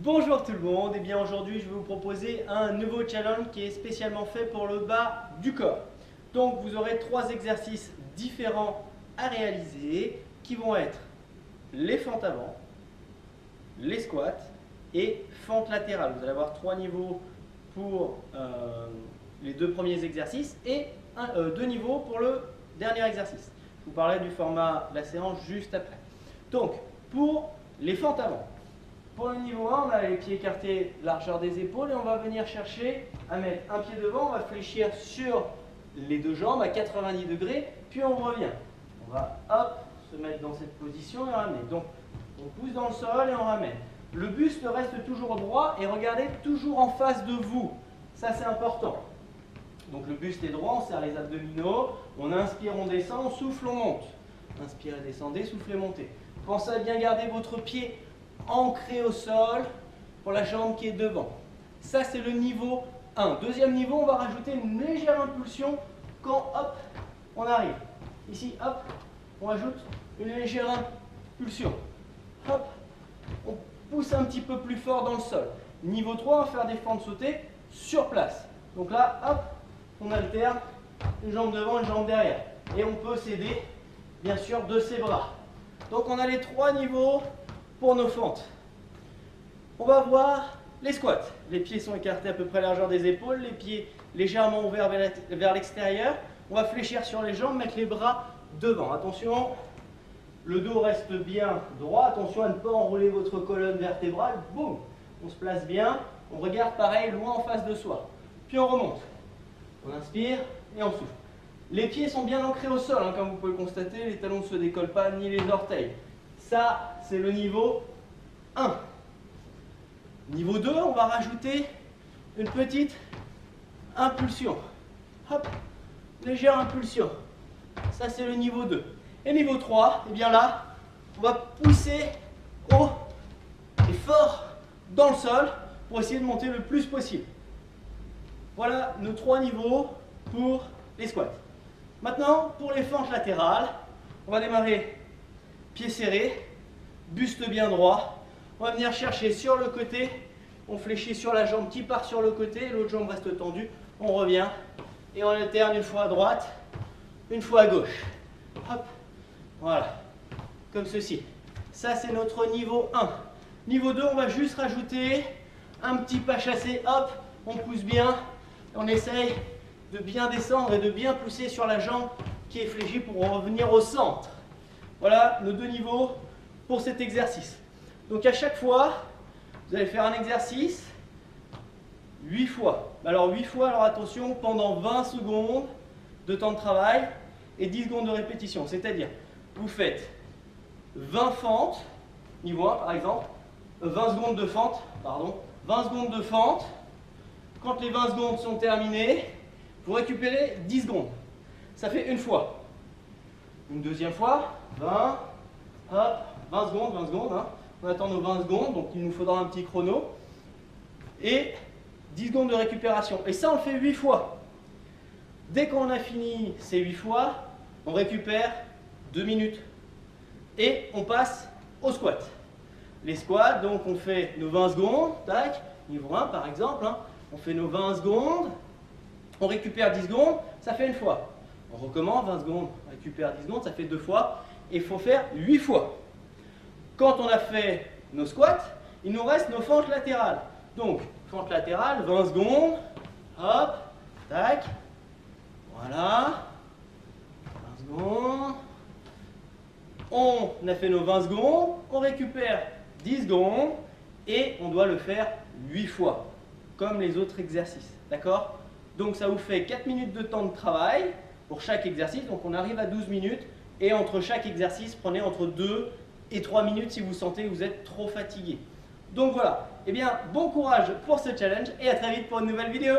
Bonjour tout le monde, et bien aujourd'hui je vais vous proposer un nouveau challenge qui est spécialement fait pour le bas du corps. Donc vous aurez 3 exercices différents à réaliser qui vont être les fentes avant, les squats et fentes latérales. Vous allez avoir 3 niveaux pour les 2 premiers exercices et 2 niveaux pour le dernier exercice. Je vous parlerai du format de la séance juste après. Donc pour les fentes avant. Pour le niveau 1, on a les pieds écartés, largeur des épaules, et on va venir chercher à mettre un pied devant, on va fléchir sur les 2 jambes à 90 degrés, puis on revient. On va hop, se mettre dans cette position et ramener. Donc on pousse dans le sol et on ramène. Le buste reste toujours droit et regardez toujours en face de vous. Ça c'est important. Donc le buste est droit, on serre les abdominaux, on inspire, on descend, on souffle, on monte. Inspirez, descendez, soufflez, montez. Pensez à bien garder votre pied ancré au sol pour la jambe qui est devant. Ça, c'est le niveau 1. Deuxième niveau, on va rajouter une légère impulsion quand, hop, on arrive. Ici, hop, on rajoute une légère impulsion. Hop, on pousse un petit peu plus fort dans le sol. Niveau 3, on va faire des fentes sautées sur place. Donc là, hop, on alterne une jambe devant, une jambe derrière. Et on peut s'aider, bien sûr, de ses bras. Donc on a les 3 niveaux pour nos fentes. On va voir les squats. Les pieds sont écartés à peu près à la largeur des épaules, les pieds légèrement ouverts vers l'extérieur. On va fléchir sur les jambes, mettre les bras devant. Attention, le dos reste bien droit. Attention à ne pas enrouler votre colonne vertébrale. Boum, on se place bien. On regarde pareil, loin en face de soi. Puis on remonte. On inspire et on souffle. Les pieds sont bien ancrés au sol, hein, comme vous pouvez le constater. Les talons ne se décollent pas, ni les orteils. Ça, c'est le niveau 1. Niveau 2, on va rajouter une petite impulsion. Hop, légère impulsion. Ça, c'est le niveau 2. Et niveau 3, et bien là, on va pousser haut et fort dans le sol pour essayer de monter le plus possible. Voilà nos 3 niveaux pour les squats. Maintenant, pour les fentes latérales, on va démarrer pieds serrés, buste bien droit. On va venir chercher sur le côté. On fléchit sur la jambe qui part sur le côté. L'autre jambe reste tendue. On revient et on alterne une fois à droite, une fois à gauche. Hop, voilà, comme ceci. Ça, c'est notre niveau 1. Niveau 2, on va juste rajouter un petit pas chassé. Hop, on pousse bien. On essaye de bien descendre et de bien pousser sur la jambe qui est fléchie pour revenir au centre. Voilà nos 2 niveaux pour cet exercice. Donc à chaque fois, vous allez faire un exercice 8 fois. Alors 8 fois, alors attention, pendant 20 secondes de temps de travail et 10 secondes de répétition. C'est-à-dire, vous faites 20 fentes, niveau 1 par exemple, 20 secondes de fente, pardon, 20 secondes de fente. Quand les 20 secondes sont terminées, vous récupérez 10 secondes. Ça fait une fois. Une deuxième fois, 20, hop, 20 secondes, hein. On attend nos 20 secondes, donc il nous faudra un petit chrono. Et 10 secondes de récupération. Et ça, on le fait 8 fois. Dès qu'on a fini ces 8 fois, on récupère 2 minutes. Et on passe au squat. Les squats, donc on fait nos 20 secondes, tac, niveau 1 par exemple, hein. On fait nos 20 secondes, on récupère 10 secondes, ça fait une fois. On recommence 20 secondes, on récupère 10 secondes, ça fait 2 fois. Et il faut faire 8 fois. Quand on a fait nos squats, il nous reste nos fentes latérales. Donc, fente latérale, 20 secondes. Hop, tac. Voilà. 20 secondes. On a fait nos 20 secondes. On récupère 10 secondes. Et on doit le faire 8 fois. Comme les autres exercices. D'accord? Donc, ça vous fait 4 minutes de temps de travail pour chaque exercice. Donc, on arrive à 12 minutes. Et entre chaque exercice, prenez entre 2 et 3 minutes si vous sentez que vous êtes trop fatigué. Donc voilà, eh bien bon courage pour ce challenge et à très vite pour une nouvelle vidéo.